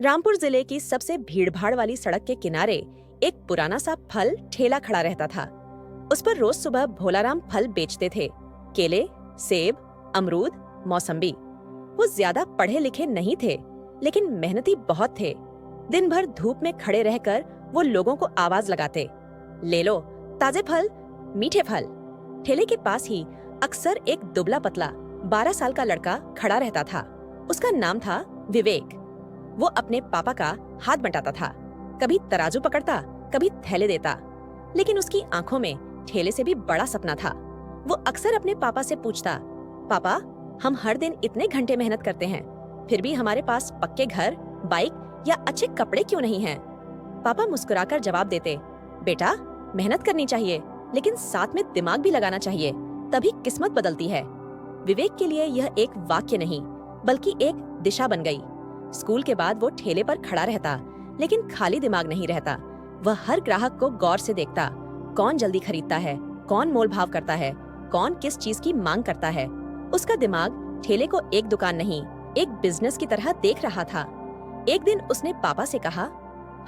रामपुर जिले की सबसे भीड़भाड़ वाली सड़क के किनारे एक पुराना सा फल ठेला खड़ा रहता था। उस पर रोज सुबह भोलाराम फल बेचते थे। केले, सेब, अमरूद, मौसम्बी। वो ज्यादा पढ़े लिखे नहीं थे, लेकिन मेहनती बहुत थे। दिन भर धूप में खड़े रहकर वो लोगों को आवाज लगाते, ले लो ताजे फल, मीठे फल। ठेले के पास ही अक्सर एक दुबला पतला 12 साल का लड़का खड़ा रहता था। उसका नाम था विवेक। वो अपने पापा का हाथ बंटाता था। कभी तराजू पकड़ता, कभी थैले देता, लेकिन उसकी आंखों में ठेले से भी बड़ा सपना था। वो अक्सर अपने पापा से पूछता, पापा, हम हर दिन इतने घंटे मेहनत करते हैं, फिर भी हमारे पास पक्के घर, बाइक या अच्छे कपड़े क्यों नहीं हैं? पापा मुस्कुराकर जवाब देते, बेटा, मेहनत करनी चाहिए, लेकिन साथ में दिमाग भी लगाना चाहिए, तभी किस्मत बदलती है। विवेक के लिए यह एक वाक्य नहीं, बल्कि एक दिशा बन गई। स्कूल के बाद वो ठेले पर खड़ा रहता, लेकिन खाली दिमाग नहीं रहता। वह हर ग्राहक को गौर से देखता, कौन जल्दी खरीदता है, कौन मोल भाव करता है, कौन किस चीज की मांग करता है। उसका दिमाग ठेले को एक दुकान नहीं, एक बिजनेस की तरह देख रहा था। एक दिन उसने पापा से कहा,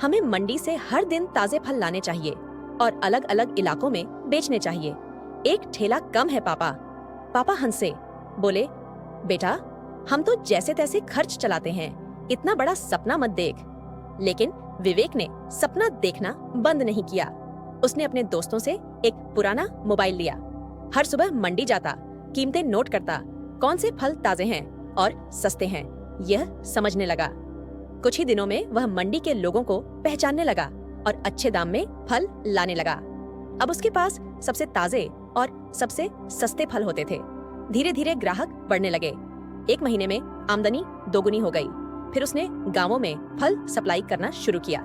हमें मंडी से हर दिन ताजे फल लाने चाहिए और अलग अलग इलाकों में बेचने चाहिए। एक ठेला कम है पापा। पापा हंसे, बोले, बेटा, हम तो जैसे तैसे खर्च चलाते हैं, इतना बड़ा सपना मत देख। लेकिन विवेक ने सपना देखना बंद नहीं किया। उसने अपने दोस्तों से एक पुराना मोबाइल लिया। हर सुबह मंडी जाता, कीमतें नोट करता, कौन से फल ताजे हैं और सस्ते हैं, यह समझने लगा। कुछ ही दिनों में वह मंडी के लोगों को पहचानने लगा और अच्छे दाम में फल लाने लगा। अब उसके पास सबसे ताजे और सबसे सस्ते फल होते थे। धीरे धीरे ग्राहक बढ़ने लगे। एक महीने में आमदनी दोगुनी हो गई। फिर उसने गांवों में फल सप्लाई करना शुरू किया।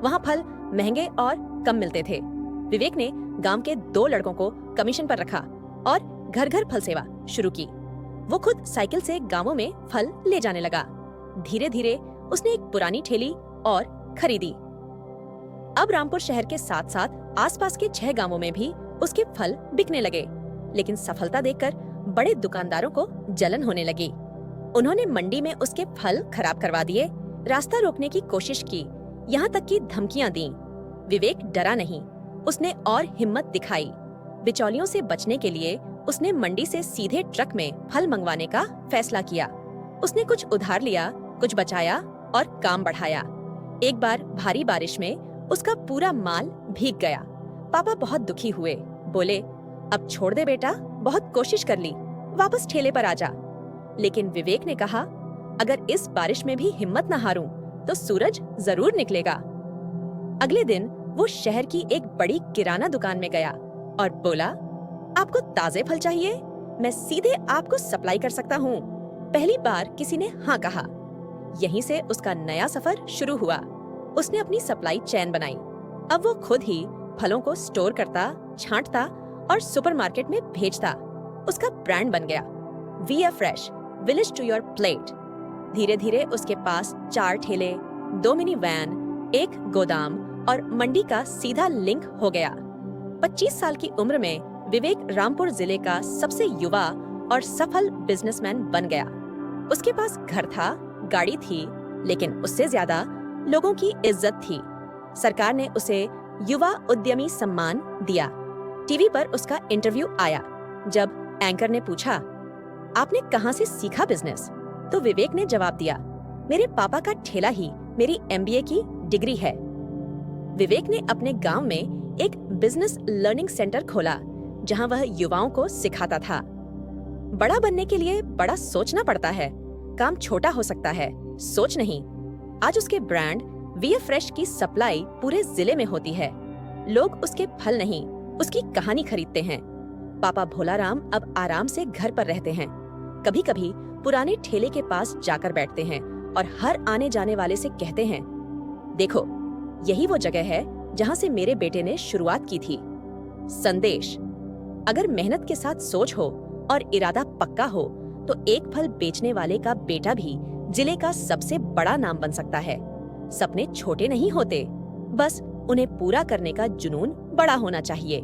वहां फल महंगे और कम मिलते थे। विवेक ने गांव के 2 लड़कों को कमीशन पर रखा और घर घर फल सेवा शुरू की। वो खुद साइकिल से गांवों में फल ले जाने लगा। धीरे धीरे उसने एक पुरानी ठेली और खरीदी। अब रामपुर शहर के साथ साथ आसपास के 6 गांवों में भी उसके फल बिकने लगे। लेकिन सफलता देखकर बड़े दुकानदारों को जलन होने लगी। उन्होंने मंडी में उसके फल खराब करवा दिए, रास्ता रोकने की कोशिश की, यहाँ तक कि धमकियां दी। विवेक डरा नहीं, उसने और हिम्मत दिखाई। बिचौलियों से बचने के लिए उसने मंडी से सीधे ट्रक में फल मंगवाने का फैसला किया। उसने कुछ उधार लिया, कुछ बचाया और काम बढ़ाया। एक बार भारी बारिश में उसका पूरा माल भीग गया। पापा बहुत दुखी हुए, बोले, अब छोड़ दे बेटा, बहुत कोशिश कर ली, वापस ठेले पर आ जा। लेकिन विवेक ने कहा, अगर इस बारिश में भी हिम्मत न हारूं, तो सूरज जरूर निकलेगा। अगले दिन वो शहर की एक बड़ी किराना दुकान में गया और बोला, आपको ताजे फल चाहिए? मैं सीधे आपको सप्लाई कर सकता हूँ। पहली बार किसी ने हाँ कहा। यहीं से उसका नया सफर शुरू हुआ। उसने अपनी सप्लाई चेन बनाई। अब वो खुद ही फलों को स्टोर करता, छांटता और सुपरमार्केट में भेजता। उसका ब्रांड बन गया, we are fresh, village to your plate. धीरे धीरे उसके पास 4 ठेले, 2 मिनी वैन, 1 गोदाम और मंडी का सीधा लिंक हो गया। 25 साल की उम्र में विवेक रामपुर जिले का सबसे युवा और सफल बिजनेसमैन बन गया। उसके पास घर था, गाड़ी थी, लेकिन उससे ज्यादा लोगों की इज्जत थी। सरकार ने उसे युवा उद्यमी सम्मान दिया। टीवी पर उसका इंटरव्यू आया। जब एंकर ने पूछा, आपने कहां से सीखा बिजनेस? तो विवेक ने जवाब दिया, मेरे पापा का ठेला ही मेरी MBA की डिग्री है। विवेक ने अपने गांव में एक बिजनेस लर्निंग सेंटर खोला, जहां वह युवाओं को सिखाता था। बड़ा बनने के लिए बड़ा सोचना पड़ता है, काम छोटा हो सकता है, सोच नहीं। आज उसके ब्रांड वी आर फ्रेश की सप्लाई पूरे जिले में होती है। लोग उसके फल नहीं, उसकी कहानी खरीदते हैं। पापा भोलाराम अब आराम से घर पर रहते हैं। कभी कभी पुराने ठेले के पास जाकर बैठते हैं और हर आने जाने वाले से कहते हैं, देखो, यही वो जगह है जहां से मेरे बेटे ने शुरुआत की थी। संदेश, अगर मेहनत के साथ सोच हो और इरादा पक्का हो, तो एक फल बेचने वाले का बेटा भी जिले का सबसे बड़ा नाम बन सकता है। सपने छोटे नहीं होते, बस उन्हें पूरा करने का जुनून बड़ा होना चाहिए।